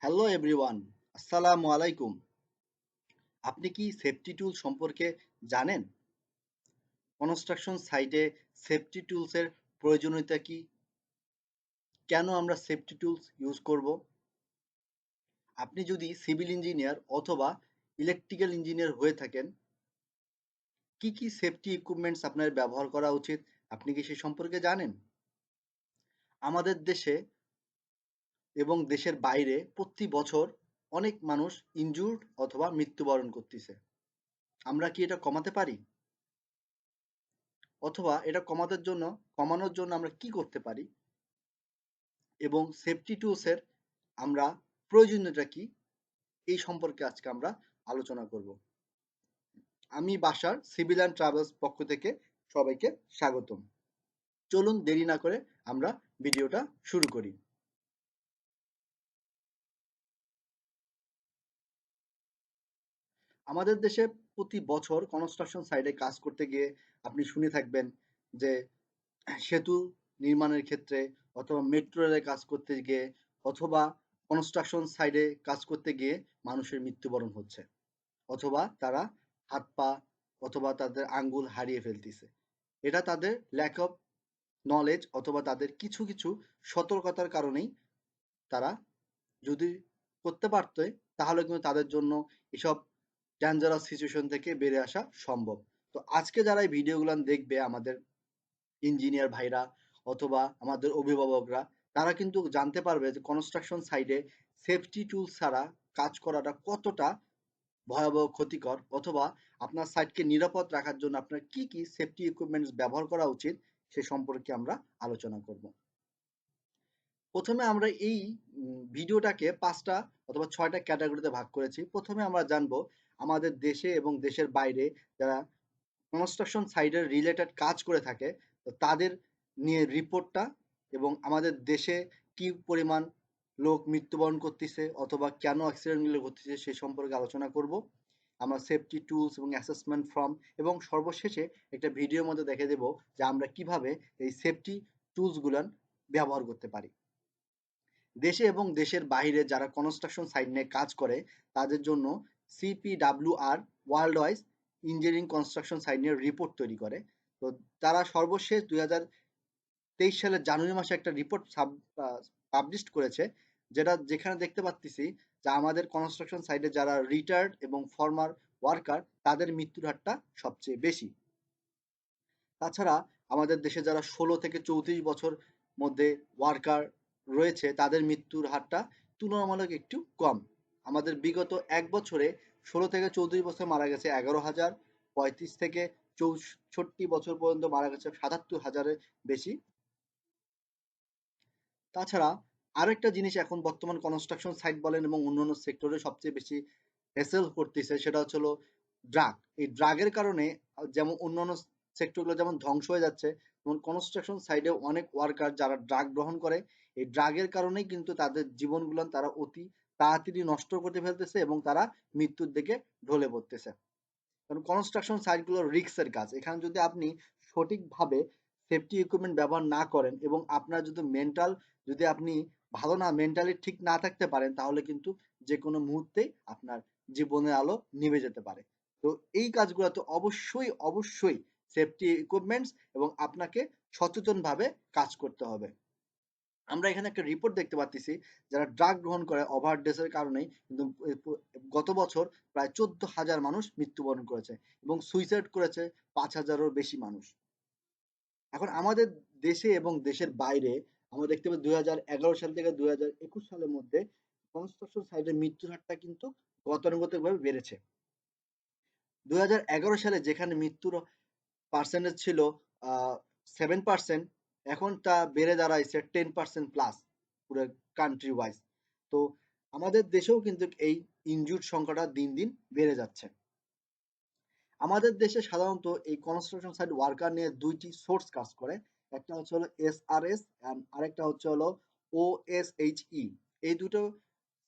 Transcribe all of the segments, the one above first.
Hello everyone, আসসালামু আলাইকুম। আপনি কি সেফটি টুল সম্পর্কে জানেন? কনস্ট্রাকশন সাইটে সেফটি টুলসের প্রয়োজনীয়তা কি? কেন আমরা সেফটি টুলস ইউজ করব? আপনি যদি সিভিল ইঞ্জিনিয়ার অথবা ইলেকট্রিক্যাল ইঞ্জিনিয়ার হয়ে থাকেন, কি কি সেফটি ইকুইপমেন্টস আপনার ব্যবহার করা উচিত? আপনি কি সে সম্পর্কে জানেন? আমাদের দেশে এবং দেশের বাইরে প্রতি বছর অনেক মানুষ ইনজুরড অথবা মৃত্যুবরণ করতেছে। আমরা কি এটা কমাতে পারি? অথবা এটা কমানোর জন্য আমরা কি করতে পারি এবং সেফটি টুলসের আমরা প্রয়োজনীয়তা কি এই সম্পর্কে আজকে আমরা আলোচনা করব। আমি বাসার সিভিল অ্যান্ড ট্রাভেলস পক্ষ থেকে সবাইকে স্বাগতম। চলুন দেরি না করে আমরা ভিডিওটা শুরু করি। আমাদের দেশে প্রতি বছর কনস্ট্রাকশন সাইটে কাজ করতে গিয়ে আপনি শুনে থাকবেন যে সেতু নির্মাণের ক্ষেত্রে অথবা মেট্রো রেলে কাজ করতে গিয়ে অথবা কনস্ট্রাকশন সাইডে কাজ করতে গিয়ে মানুষের মৃত্যুবরণ হচ্ছে অথবা তারা হাত পা অথবা তাদের আঙ্গুল হারিয়ে ফেলতেছে। এটা তাদের ল্যাক অফ নলেজ অথবা তাদের কিছু কিছু সতর্কতার কারণেই তারা যদি করতে পারতো তাহলে কিন্তু তাদের জন্য এসব ডেঞ্জারাস সিচুয়েশন থেকে বেরিয়ে আসা সম্ভব। তো আজকে যারা এই ভিডিওগুলো দেখবে আমাদের ইঞ্জিনিয়ার ভাইরা অথবা আমাদের অভিভাবকরা, তারা কিন্তু জানতে পারবে যে কনস্ট্রাকশন সাইডে সেফটি টুলস ছাড়া কাজ করাটা কতটা ভয়াবহ ক্ষতিকর অথবা আপনার সাইটকে নিরাপদ রাখার জন্য আপনার কি কি সেফটি ইকুইপমেন্টস ব্যবহার করা উচিত সে সম্পর্কে আমরা আলোচনা করব। প্রথমে আমরা এই ভিডিওটাকে ৫টা অথবা ৬টা ক্যাটাগরিতে ভাগ করেছি। প্রথমে আমরা জানবো আমাদের দেশে এবং দেশের বাইরে যারা কনস্ট্রাকশন সাইটের রিলেটেড কাজ করে থাকে তাদের নিয়ে রিপোর্টটা এবং আমাদের দেশে কি পরিমাণ লোক মৃত্যুবরণ করতেছে অথবা কেন অ্যাক্সিডেন্টগুলো ঘটতেছে সে সম্পর্কে আলোচনা করব। আমরা সেফটি টুলস এবং অ্যাসেসমেন্ট ফর্ম এবং সর্বশেষে একটা ভিডিওর মধ্যে দেখে দেব যে আমরা কিভাবে এই সেফটি টুলসগুলান ব্যবহার করতে পারি। দেশে এবং দেশের বাইরে যারা কনস্ট্রাকশন সাইট নিয়ে কাজ করে তাদের জন্য CPWR worldwide engineering construction site নিয়ে রিপোর্ট তৈরি করে। তো তারা সর্বশেষ 2023 সালের জানুয়ারি মাসে একটা রিপোর্ট পাবলিশ করেছে, যেখানে দেখতে পাচ্ছি যে আমাদের কনস্ট্রাকশন সাইটে যারা রিটায়ার্ড এবং ফর্মার ওয়ার্কার তাদের মৃত্যুর হারটা সবচেয়ে বেশি। তাছাড়া আমাদের দেশে যারা ১৬ থেকে ৩৪ বছর মধ্যে ওয়ার্কার রয়েছে তাদের মৃত্যুর হারটা তুলনামূলক একটু কম। আমাদের বিগত ১ বছরে ১৬ থেকে ৩৪ বছর মারা গেছে ১১,০০০, ৩৫ থেকে ৬৪ বছর পর্যন্ত মারা গেছে ৭৭,০০০-এর বেশি। তাছাড়া আরেকটা জিনিস এখন বর্তমান কনস্ট্রাকশন সাইট বলেন এবং অন্যান্য সেক্টরে সবচেয়ে বেশি হ্যাসেল করতেছে সেটা হচ্ছে হলো ড্রাগ। এই ড্রাগের কারণে যেমন অন্যান্য সেক্টরগুলো যেমন ধ্বংস হয়ে যাচ্ছে, যেমন কনস্ট্রাকশন সাইডে অনেক ওয়ার্কার যারা ড্রাগ গ্রহণ করে, এই ড্রাগের কারণেই কিন্তু তাদের জীবনগুলো তারা অতি তাড়াতাড়ি নষ্ট করতে ফেলতেছে এবং তারা মৃত্যুর দিকে ঢলে পড়তেছে। কারণ কনস্ট্রাকশন সাইটগুলো রিস্কের কাজ। এখানে যদি আপনি সঠিকভাবে সেফটি ইকুইপমেন্ট ব্যবহার না করেন এবং আপনার যদি আপনি ভালো না মেন্টালি ঠিক না থাকতে পারেন তাহলে কিন্তু যে কোনো মুহূর্তেই আপনার জীবনের আলো নিভে যেতে পারে। তো এই কাজগুলোতে অবশ্যই সেফটি ইকুইপমেন্টস এবং আপনাকে সচেতনভাবে কাজ করতে হবে। আমরা এখানে একটা রিপোর্ট দেখতে পাচ্ছি যারা ড্রাগ গ্রহণ করে ওভারডোজের কারণে কিন্তু গত বছর প্রায় ১৪,০০০ মানুষ মৃত্যুবরণ করেছে এবং সুইসাইড করেছে ৫,০০০-এরও বেশি মানুষ। এখন আমাদের দেশে এবং দেশের বাইরে আমরা দেখতে পাই ২০১১ সাল থেকে ২০২১ সালের মধ্যে কনস্ট্রাকশন সাইটের মৃত্যুর হারটা কিন্তু গতানুগতিকভাবে বেড়েছে। ২০১১ সালে যেখানে মৃত্যুর পার্সেন্টেজ ছিল 7%, এখন তা বেড়ে দাঁড়াইছে 10% প্লাস পুরো কান্ট্রি ওয়াইজ। তো আমাদের দেশেও কিন্তু এই ইনজুর্ড সংখ্যাটা দিন দিন বেড়ে যাচ্ছে। আমাদের দেশে সাধারণত এই কনস্ট্রাকশন সাইট ওয়ার্কার নিয়ে দুইটি সোর্স কাজ করে। একটা হচ্ছে হলো এসআরএস অ্যান্ড আরেকটা হচ্ছে হলো ওএসএইচই। এই দুটো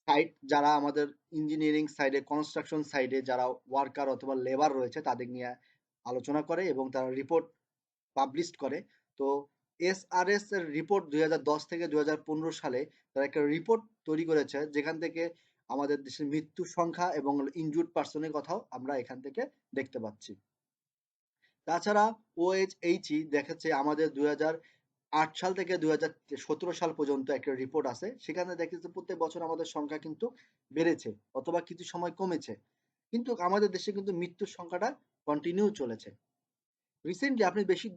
সাইট যারা আমাদের ইঞ্জিনিয়ারিং সাইডে কনস্ট্রাকশন সাইডে যারা ওয়ার্কার অথবা লেবার রয়েছে তাদের নিয়ে আলোচনা করে এবং তারা রিপোর্ট পাবলিশ করে। তো এসআরএস এর রিপোর্ট ২০১০ থেকে ২০১৫ সালে তারা একটা রিপোর্ট তৈরি করেছে, যেখান থেকে আমাদের দেশের মৃত্যুর সংখ্যা এবং ইনজুর্ড পার্সনের কথাও আমরা এখান থেকে দেখতে পাচ্ছি। তাছাড়া ওএইচএইচই দেখাচ্ছে আমাদের 2008 সাল থেকে 2017 সাল পর্যন্ত একটা রিপোর্ট আছে, সেখানে দেখেছে প্রত্যেক বছর আমাদের সংখ্যা কিন্তু বেড়েছে অথবা কিছু সময় কমেছে, কিন্তু আমাদের দেশে কিন্তু মৃত্যুর সংখ্যাটা কন্টিনিউ চলেছে। রিসেন্টলি আপনি বেশি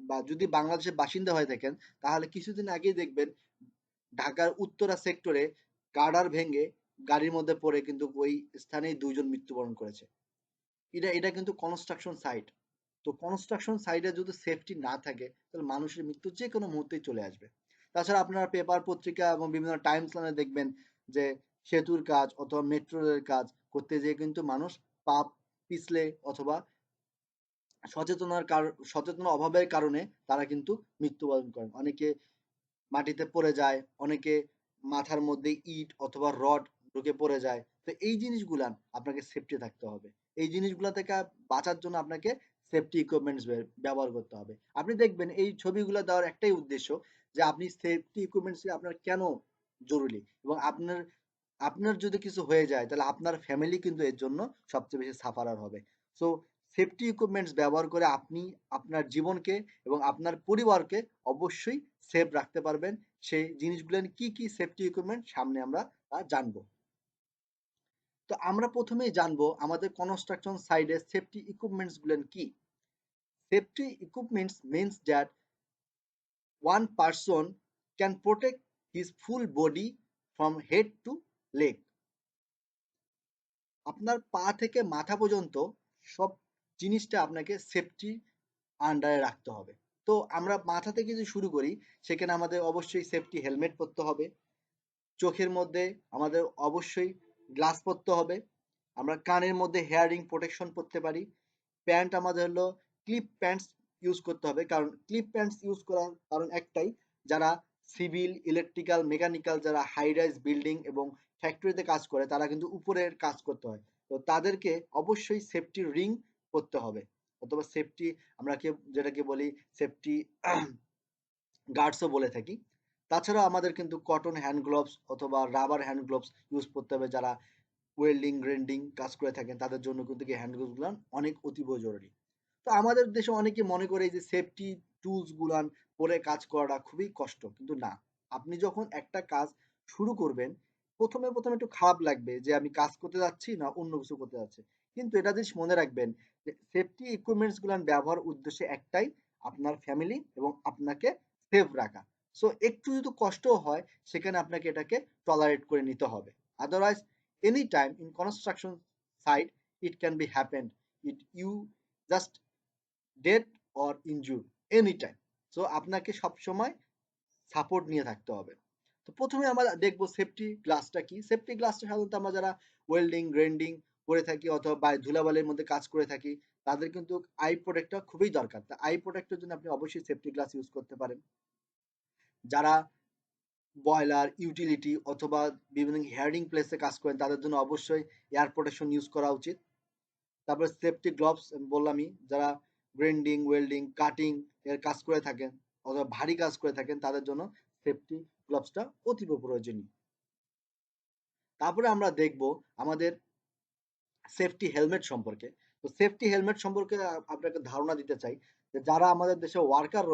বা যদি বাংলাদেশের বাসিন্দা হয়ে থাকেন, তাহলে কিছুদিন আগেই দেখবেন ঢাকার উত্তরা সেক্টরে গার্ডার ভেঙে গাড়ির মধ্যে পড়ে কিন্তু ওই স্থানেই 2 জন মৃত্যুবরণ করেছে। এটা কিন্তু কনস্ট্রাকশন সাইট। তো কনস্ট্রাকশন সাইটে যদি সেফটি না থাকে, তাহলে মানুষের মৃত্যু যে কোনো মুহূর্তেই চলে আসবে। তাছাড়া আপনারা পেপার পত্রিকা এবং বিভিন্ন টাইমস লাইনে দেখবেন যে সেতুর কাজ অথবা মেট্রো রেলের কাজ করতে যেয়ে কিন্তু মানুষ পা পিছলে অথবা সচেতনার অভাবের কারণে তারা কিন্তু মৃত্যুবরণ করেন। অনেকে মাটিতে পড়ে যায়, অনেকে মাথার মধ্যে ইট অথবা রড ঢুকে পড়ে যায়। তো এই জিনিসগুলা আপনাকে সেফটি থাকতে হবে। এই জিনিসগুলা থেকে বাঁচার জন্য আপনাকে সেফটি ইকুইপমেন্টস ব্যবহার করতে হবে। আপনি দেখবেন এই ছবিগুলো দেওয়ার একটাই উদ্দেশ্য যে আপনি সেফটি ইকুইপমেন্টস আপনার কেন জরুরি, এবং আপনার আপনার যদি কিছু হয়ে যায় তাহলে আপনার ফ্যামিলি কিন্তু এর জন্য সবচেয়ে বেশি সাফারার হবে। সো সেফটি ইকুইপমেন্টস ব্যবহার করে আপনি আপনার জীবনকে এবং আপনার পরিবারকে অবশ্যই সেফ রাখতে পারবেন। সেই জিনিসগুলো কি কি সেফটি ইকুইপমেন্ট সামনে আমরা জানবো। তো আমরা প্রথমেই জানবো আমাদের কনস্ট্রাকশন সাইডে সেফটি ইকুইপমেন্টস গুলো কি। Safety equipments means that one person can protect his full body from head to leg. আপনার পা থেকে মাথা পর্যন্ত সব জিনিসটা আপনাকে সেফটি আন্ডারে রাখতে হবে। তো আমরা মাথা থেকে যদি শুরু করি, সেখানে আমাদের অবশ্যই সেফটি হেলমেট পরতে হবে। চোখের মধ্যে আমাদের অবশ্যই গ্লাস পরতে হবে। আমরা কানের মধ্যে হেয়ারিং প্রোটেকশন পরতে পারি। প্যান্ট আমাদের হলো ক্লিপ প্যান্টস ইউজ করতে হবে, কারণ ক্লিপ প্যান্টস ইউজ করার কারণ একটাই, যারা সিভিল, ইলেকট্রিক্যাল, মেকানিক্যাল, যারা হাই রাইজ বিল্ডিং এবং ফ্যাক্টরিতে কাজ করে তারা কিন্তু উপরের কাজ করতে হয়। তো তাদেরকে অবশ্যই সেফটি রিং করতে হবে, অথবা সেফটি আমরা যেটাকে বলি সেফটি গার্ডসও বলে থাকি। তাছাড়া আমাদের কিন্তু কটন হ্যান্ড গ্লোভস অথবা রাবার হ্যান্ড গ্লোভস ইউজ করতে হবে, যারা ওয়েল্ডিং গ্রেন্ডিং কাজ করে থাকেন তাদের জন্য কিন্তু কি হ্যান্ড গ্লোভস গুলান অনেক অতীব জরুরি। তো আমাদের দেশে অনেকে মনে করে যে সেফটি টুলস গুলান পরে কাজ করাটা খুবই কষ্ট, কিন্তু না। আপনি যখন একটা কাজ শুরু করবেন, প্রথমে একটু খারাপ লাগবে যে আমি কাজ করতে যাচ্ছি না অন্য কিছু করতে যাচ্ছি, কিন্তু এটা জিনিস মনে রাখবেন যে সেফটি ইকুইপমেন্টস গুলান ব্যবহার উদ্দেশ্যে একটাই, আপনার ফ্যামিলি এবং আপনাকে সেফ রাখা। সো একটু যদি কষ্টও হয়, সেখানে আপনাকে এটাকে টলারেট করে নিতে হবে। Otherwise any time in construction site it can be happened, it you just dead or injured anytime. So আপনাকে সবসময় সাপোর্ট নিয়ে থাকতে হবে। তো প্রথমে আমরা দেখবো সেফটি গ্লাসটা কি। সেফটি গ্লাসটা সাধারণত আমরা যারা ওয়েল্ডিং গ্রেন্ডিং করে থাকি অথবা ধুলাবালির মধ্যে কাজ করে থাকি, তাদের কিন্তু আই প্রোটেক্টটা খুবই দরকার। তা আই প্রোটেক্টের জন্য আপনি অবশ্যই সেফটি গ্লাস ইউজ করতে পারেন। যারা বয়লার, ইউটিলিটি অথবা বিভিন্ন হিয়ারিং প্লেসে কাজ করেন তাদের জন্য অবশ্যই এয়ার প্রোটেকশন ইউজ করা উচিত। তারপরে সেফটি গ্লোভস বললামই, যারা গ্রেন্ডিং, ওয়েল্ডিং, কাটিং এর কাজ করে থাকেন অথবা ভারী কাজ করে থাকেন তাদের জন্য সেফটি গ্লোভসটা অতীব প্রয়োজনীয়। তারপরে আমরা দেখব আমাদের সেফটি হেলমেট সম্পর্কে। তো সেফটি হেলমেট সম্পর্কে আপনাকে ধারণা দিতে চাই যে যারা আমাদের দেশে ওয়ার্কার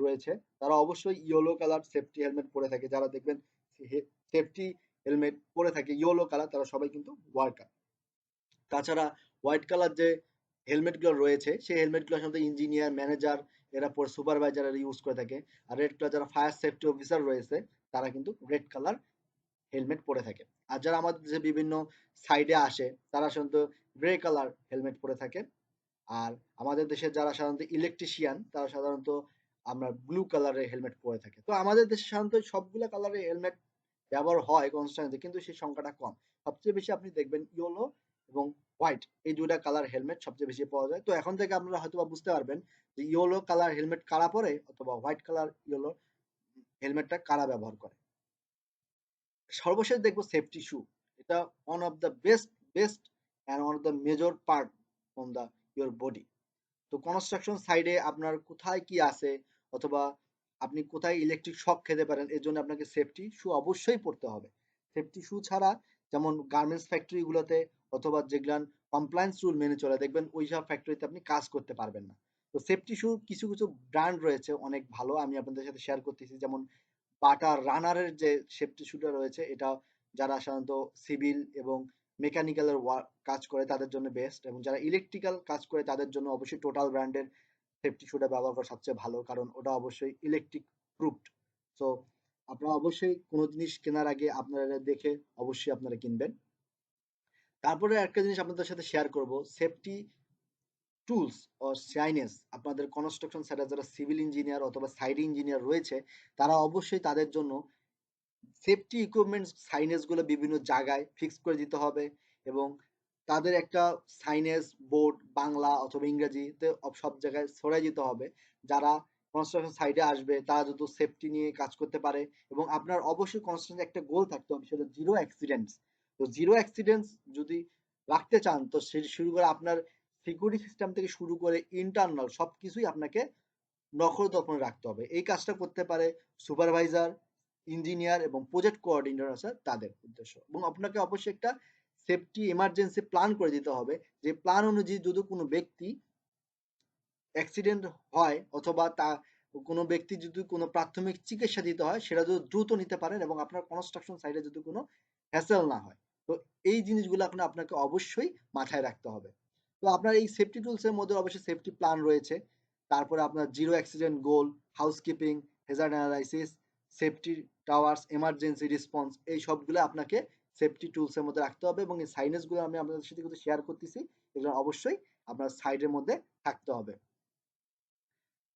রয়েছে তারা অবশ্যই ইয়েলো কালার সেফটি হেলমেট পরে থাকে। যারা দেখবেন সেফটি হেলমেট পরে থাকে ইয়েলো কালার, তারা সবাই কিন্তু ওয়ার্কার। তাছাড়া হোয়াইট কালার যে হেলমেটগুলো রয়েছে সেই হেলমেটগুলো সাধারণত ইঞ্জিনিয়ার, ম্যানেজার, এরা পরে সুপারভাইজার ইউজ করে থাকে। আর রেড কালার যারা ফায়ার সেফটি অফিসার রয়েছে তারা কিন্তু রেড কালার হেলমেট পরে থাকে। আর যারা আমাদের যে বিভিন্ন সাইডে আসে তারা সাধারণত গ্রে কালার হেলমেট পরে থাকে। আর আমাদের দেশের যারা সাধারণত ইলেকট্রিশিয়ান তারা সাধারণত আমরা ব্লু কালারের হেলমেট পরে থাকে। তো আমাদের দেশে সাধারণত সবগুলো কালারের হেলমেট ব্যবহার হয় কনস্ট্রাকশনে, কিন্তু সেই সংখ্যাটা কম। সবচেয়ে বেশি আপনি দেখবেন ইয়েলো এবং হোয়াইট, এই দুইটা কালার হেলমেট সবচেয়ে বেশি পাওয়া যায়। তো এখন থেকে আপনারা হয়তো বুঝতে পারবেন যে ইয়েলো কালার হেলমেট কারা পরে অথবা হোয়াইট কালার ইয়েলো হেলমেটটা কারা ব্যবহার করে। সর্বশেষ দেখবো সেফটি শু। এটা one of the best and one of the major part on the your body. তো কনস্ট্রাকশন সাইডে আপনার কোথায় কি আছে অথবা আপনি কোথায় ইলেকট্রিক শক খেতে পারেন, এর জন্য আপনাকে সেফটি শু অবশ্যই পড়তে হবে। সেফটি শু ছাড়া যেমন গার্মেন্টস ফ্যাক্টরিগুলোতে অথবা যেগুলান কমপ্লায়েন্স রুল মেনে চলে দেখবেন ওইসব ফ্যাক্টরিতে আপনি কাজ করতে পারবেন না। তো সেফটি শু কিছু কিছু ব্র্যান্ড রয়েছে অনেক ভালো, আমি আপনাদের সাথে শেয়ার করতেছি। যেমন বাটা রানারের যে সেফটি শুটা রয়েছে, এটা যারা সাধারণত সিভিল এবং মেকানিক্যালের কাজ করে তাদের জন্য বেস্ট, এবং যারা ইলেকট্রিক্যাল কাজ করে তাদের জন্য অবশ্যই টোটাল ব্র্যান্ডের সেফটি শুটা ব্যবহার করা সবচেয়ে ভালো, কারণ ওটা অবশ্যই ইলেকট্রিক প্রুফড। সো আপনারা অবশ্যই কোনো জিনিস কেনার আগে আপনারা দেখে অবশ্যই আপনারা কিনবেন। তারপরে একটা জিনিস আপনাদের সাথে শেয়ার করব, সেফটি টুলস ও সাইনেজ। আপনাদের কনস্ট্রাকশন সাইটে যারা সিভিল ইঞ্জিনিয়ার অথবা সাইট ইঞ্জিনিয়ার রয়েছে, তারা অবশ্যই তাদের জন্য সেফটি ইকুইপমেন্টস সাইনেজ গুলো বিভিন্ন জায়গায় ফিক্স করে দিতে হবে, এবং তাদের একটা সাইনেজ বোর্ড বাংলা অথবা ইংরেজিতে সব জায়গায় ছড়াই দিতে হবে। যারা কনস্ট্রাকশন সাইটে আসবে তারা যত সেফটি নিয়ে কাজ করতে পারে, এবং আপনার অবশ্যই কনস্ট্রাকশন একটা গোল থাকতে হবে, সেটা জিরো অ্যাক্সিডেন্টস। তো জিরো অ্যাক্সিডেন্টস যদি রাখতে চান, তো সে শুরু করে আপনার সিকিউরিটি সিস্টেম থেকে শুরু করে ইন্টারনাল সবকিছুই আপনাকে নখদর্পণে রাখতে হবে। এই কাজটা করতে পারে সুপারভাইজার, ইঞ্জিনিয়ার এবং প্রজেক্ট কোঅর্ডিনেটর আছে তাদের উদ্দেশ্য। এবং আপনাকে অবশ্যই একটা সেফটি এমার্জেন্সি প্ল্যান করে দিতে হবে, যে প্ল্যান অনুযায়ী যদি কোনো ব্যক্তি অ্যাক্সিডেন্ট হয় অথবা তা কোনো ব্যক্তি যদি কোনো প্রাথমিক চিকিৎসা দিতে হয়, সেটা যদি দ্রুত নিতে পারেন এবং আপনার কনস্ট্রাকশন সাইটে যদি কোনো হ্যাসেল না হয়। তো এই জিনিসগুলো আপনাকে অবশ্যই মাথায় রাখতে হবে। তো আপনার এই সেফটি টুলসের মধ্যে অবশ্যই সেফটি প্ল্যান রয়েছে, তারপরে আপনার zero accident goal, housekeeping, hazard analysis, safety towers, emergency response, এই সবগুলো আপনাকে সেফটি টুলসের মধ্যে রাখতে হবে, এবং এই সাইনেজগুলো আমি আপনাদের সাথে কিন্তু শেয়ার করতেছি, এগুলো অবশ্যই আপনার সাইডের মধ্যে থাকতে হবে।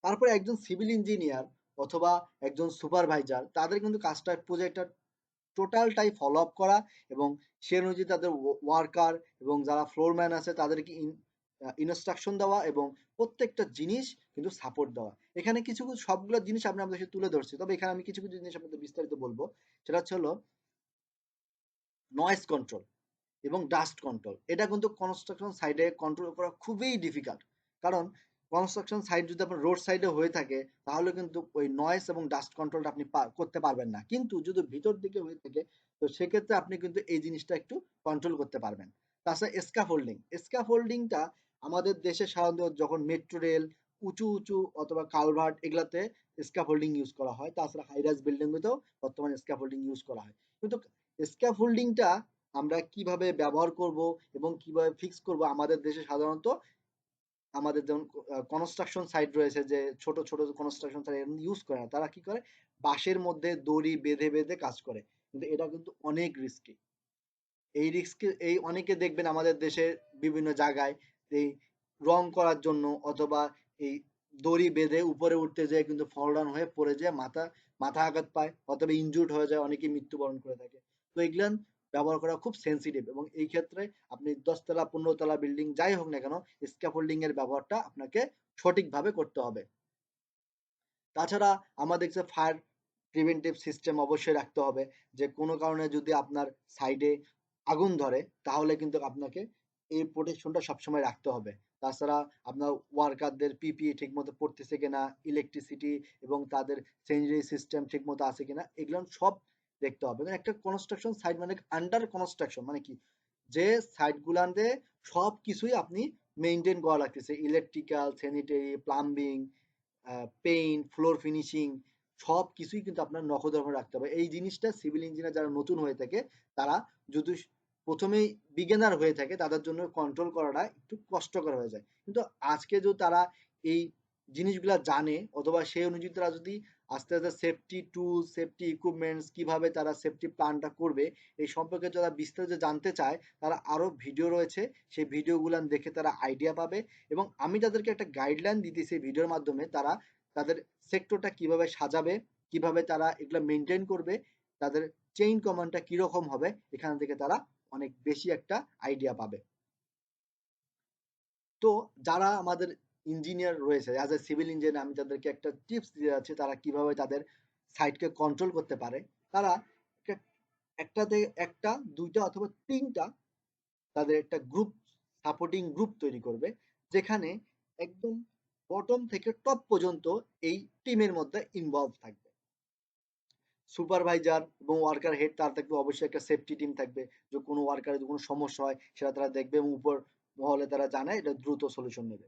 তারপরে একজন সিভিল ইঞ্জিনিয়ার অথবা একজন সুপারভাইজার, তাদের কিন্তু কাজটা প্রজেক্টটা টোটালটাই ফলো আপ করা, এবং সে অনুযায়ী তাদের ওয়ার্কার এবং যারা ফ্লোরম্যান আছে তাদেরকে ইনস্ট্রাকশন দেওয়া এবং প্রত্যেকটা জিনিস কিন্তু সাপোর্ট দেওয়া। এখানে কিছু কিছু সবগুলো জিনিস আমি আপনাদের সাথে তুলে ধরছি, তবে এখানে আমি কিছু কিছু জিনিস আপনাদের বিস্তারিত বলবো। সেটা হচ্ছে হলো নয়েজ কন্ট্রোল এবং ডাস্ট কন্ট্রোল। এটা কিন্তু কনস্ট্রাকশন সাইডে কন্ট্রোল করা খুবই ডিফিকাল্ট, কারণ কনস্ট্রাকশন সাইড যদি আপনার রোড সাইডে হয়ে থাকে, তাহলে কিন্তু ওই নয়েজ এবং ডাস্ট কন্ট্রোলটা আপনি করতে পারবেন না। কিন্তু যদি ভিতর দিকে হয়ে থাকে, তো সেক্ষেত্রে আপনি কিন্তু এই জিনিসটা একটু কন্ট্রোল করতে পারবেন। তাছাড়া স্ক্যাফোল্ডিং, স্ক্যাফোল্ডিংটা আমাদের দেশে সাধারণত যখন মেট্রো রেল, উঁচু উঁচু অথবা কালভার্ট এগুলাতে স্ক্যাফোল্ডিং ইউজ করা হয়। তাছাড়া হাইরাইজ বিল্ডিংগুলোতেও বর্তমানে স্ক্যাফোল্ডিং ইউজ করা হয়। কিন্তু স্ক্যাফোল্ডিংটা আমরা কিভাবে ব্যবহার করব এবং কিভাবে ফিক্স করব, আমাদের দেশে সাধারণত আমাদের যেমন কনস্ট্রাকশন সাইট রয়েছে, যে ছোট ছোট কনস্ট্রাকশন সাইট ইউজ করে না, তারা কি করে বাঁশের মধ্যে দড়ি বেঁধে বেঁধে কাজ করে, কিন্তু এটা কিন্তু অনেক রিস্কি। এই রিস্কে এই অনেকে দেখবেন আমাদের দেশে বিভিন্ন জায়গায় এই রং করার জন্য অথবা এই দড়ি বেঁধে উপরে উঠতে যেয়ে কিন্তু ফল ডাউন হয়ে পড়ে যায়, মাথা আঘাত পায় অথবা ইনজুর্ড হয়ে যায়, অনেকে মৃত্যুবরণ করে থাকে। তো এগুলান ব্যবহার করা খুব সেন্সিটিভ, এবং এই ক্ষেত্রে আপনি 10 তলা 15 তলা বিল্ডিং যাই হোক না কেন, স্ক্যাফোল্ডিং এর ব্যবহারটা আপনাকে সঠিকভাবে করতে হবে। তাছাড়া আমাদের যে ফায়ার প্রিভেন্টিভ সিস্টেম অবশ্যই রাখতে হবে, যে কোনো কারণে যদি আপনার সাইডে আগুন ধরে, তাহলে কিন্তু আপনাকে এই প্রোটেকশনটা সবসময় রাখতে হবে। তাছাড়া আপনার ওয়ার্কারদের পিপিই ঠিক মতো পড়তেছে কিনা, ইলেকট্রিসিটি এবং তাদের সেনিটারি সিস্টেম ঠিক মতো আছে কিনা, এগুলো সব দেখতে হবে। একটা কনস্ট্রাকশন সাইট মানে আন্ডার কনস্ট্রাকশন মানে কি, যে সাইট গুলাতে সব কিছুই আপনি মেনটেন করা লাগতেছে, electrical, sanitary, plumbing, paint, floor finishing, সব কিছুই কিন্তু আপনার নখদর্পণে রাখতে হবে। এই জিনিসটা সিভিল ইঞ্জিনিয়ার যারা নতুন হয়ে থাকে, তারা যদি প্রথমেই বিগিনার হয়ে থাকে, তাদের জন্য কন্ট্রোল করাটা একটু কষ্টকর হয়ে যায়। কিন্তু আজকে যদি তারা এই জিনিসগুলা জানে, অথবা সেই অনুযায়ী তারা যদি আস্তে আস্তে সেফটি টুলস, সেফটি ইকুইপমেন্টস, কিভাবে তারা সেফটি প্ল্যানটা করবে এই সম্পর্কে যারা বিস্তারিত জানতে চায়, তারা আরো ভিডিও রয়েছে, সেই ভিডিওগুলো দেখে তারা আইডিয়া পাবে, এবং আমি তাদেরকে একটা গাইডলাইন দিতেছি ভিডিওর মাধ্যমে, তারা তাদের সেক্টরটা কিভাবে সাজাবে, কিভাবে তারা এগুলো মেনটেন করবে, তাদের চেইন কমান্ডটা কিরকম হবে, এখান থেকে তারা অনেক বেশি একটা আইডিয়া পাবে। তো যারা আমাদের ইঞ্জিনিয়ার রয়েছে, অ্যাজ এ সিভিল ইঞ্জিনিয়ার আমি তাদেরকে একটা টিপস দিয়ে যাচ্ছি, তারা কিভাবে তাদের সাইটকে কন্ট্রোল করতে পারে। তারা একটা থেকে একটা, দুইটা অথবা তিনটা তাদের একটা গ্রুপ, সাপোর্টিং গ্রুপ তৈরি করবে, যেখানে একদম বটম থেকে টপ পর্যন্ত এই টিমের মধ্যে ইনভলভ থাকবে। সুপারভাইজার এবং ওয়ার্কার হেড তার থাকবে অবশ্যই একটা সেফটি টিম থাকবে, যে কোনো ওয়ার্কারের যদি কোনো সমস্যা হয় সেটা তারা দেখবে এবং উপর মহলে তারা জানে এটা দ্রুত সলিউশন নেবে।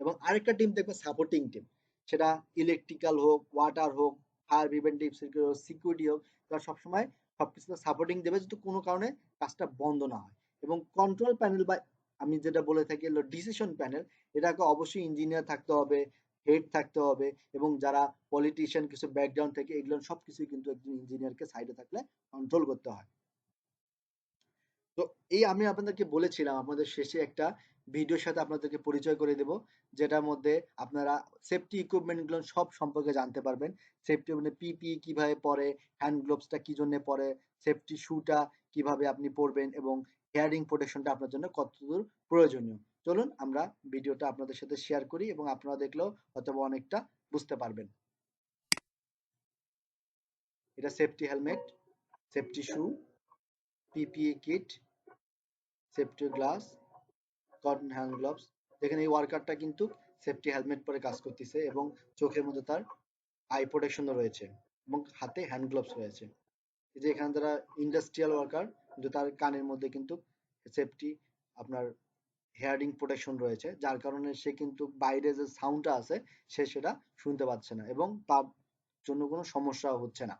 এবং আরেকটা টিম দেখবে সাপোর্টিং টিম, সেটা ইলেকট্রিক্যাল হোক, ওয়াটার হোক, ফায়ার প্রিভেন্টিভ সিকিউরিটি হোক, তারা সবসময় সবকিছুতে সাপোর্টিং দেবে যাতে কোনো কারণে কাজটা বন্ধ না হয়। এবং কন্ট্রোল প্যানেল বা আমি যেটা বলে থাকি হলো ডিসিশন প্যানেল, এটাকে অবশ্যই ইঞ্জিনিয়ার থাকতে হবে, হেড থাকতে হবে, এবং যারা পলিটিশিয়ান কিছু ব্যাকগ্রাউন্ড থেকে এগুলো সবকিছুই কিন্তু একজন ইঞ্জিনিয়ারকে সাইডে থাকলে কন্ট্রোল করতে হয়। তো এই আমি আপনাদেরকে বলেছিলাম আপনাদের শেষে একটা ভিডিওর সাথে আপনাদেরকে পরিচয় করে দেব, যেটার মধ্যে আপনারা সেফটি ইকুইপমেন্টগুলো সব সম্পর্কে জানতে পারবেন। সেফটি মানে পিপিই কিভাবে পরে, হ্যান্ড গ্লোভসটা কি জন্য পরে, সেফটি শুটা কিভাবে আপনি পরবেন, এবং হেয়ারিং প্রোটেকশনটা আপনার জন্য কতদূর প্রয়োজনীয়। চলুন আমরা ভিডিওটা আপনাদের সাথে শেয়ার করি এবং আপনারা দেখলেও হয়তো অনেকটা বুঝতে পারবেন। এটা সেফটি হেলমেট, সেফটি শু, PPE kit, safety glass, cotton hand gloves. দেখেন এই ওয়ার্কারটা কিন্তু সেফটি হেলমেট পরে কাজ করতেছে এবং চোখের মধ্যে তার আই প্রোটেকশনও রয়েছে এবং হাতে হ্যান্ড গ্লাভস রয়েছে। এই যে এখানে তারা ইন্ডাস্ট্রিয়াল ওয়ার্কার, কিন্তু তার কানের মধ্যে কিন্তু সেফটি আপনার হেয়ারিং প্রোটেকশন রয়েছে, যার কারণে সে কিন্তু বাইরে যে সাউন্ডটা আছে সে সেটা শুনতে পাচ্ছে না এবং তার জন্য কোনো সমস্যা হচ্ছে না।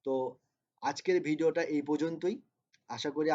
তো আজকের ভিডিওটা এই পর্যন্তই। আশা করি